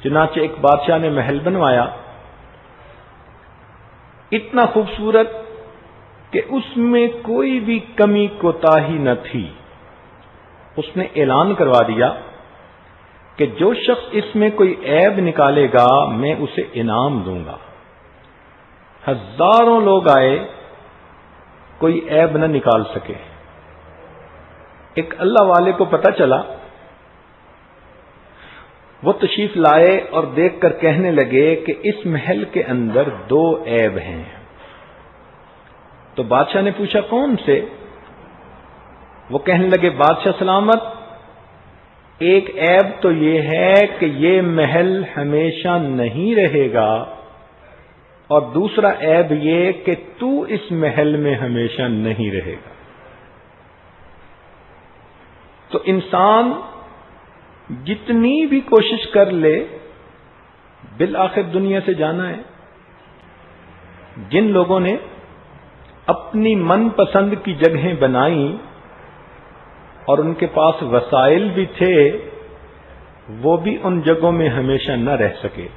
چنانچہ ایک بادشاہ نے محل بنوایا، اتنا خوبصورت کہ اس میں کوئی بھی کمی کوتاہی نہ تھی۔ اس نے اعلان کروا دیا کہ جو شخص اس میں کوئی عیب نکالے گا میں اسے انعام دوں گا۔ ہزاروں لوگ آئے، کوئی عیب نہ نکال سکے۔ ایک اللہ والے کو پتہ چلا، وہ تشریف لائے اور دیکھ کر کہنے لگے کہ اس محل کے اندر 2 عیب ہیں۔ تو بادشاہ نے پوچھا کون سے؟ وہ کہنے لگے بادشاہ سلامت، ایک عیب تو یہ ہے کہ یہ محل ہمیشہ نہیں رہے گا، اور دوسرا عیب یہ کہ تو اس محل میں ہمیشہ نہیں رہے گا۔ تو انسان جتنی بھی کوشش کر لے بالآخر دنیا سے جانا ہے۔ جن لوگوں نے اپنی من پسند کی جگہیں بنائیں اور ان کے پاس وسائل بھی تھے، وہ بھی ان جگہوں میں ہمیشہ نہ رہ سکے۔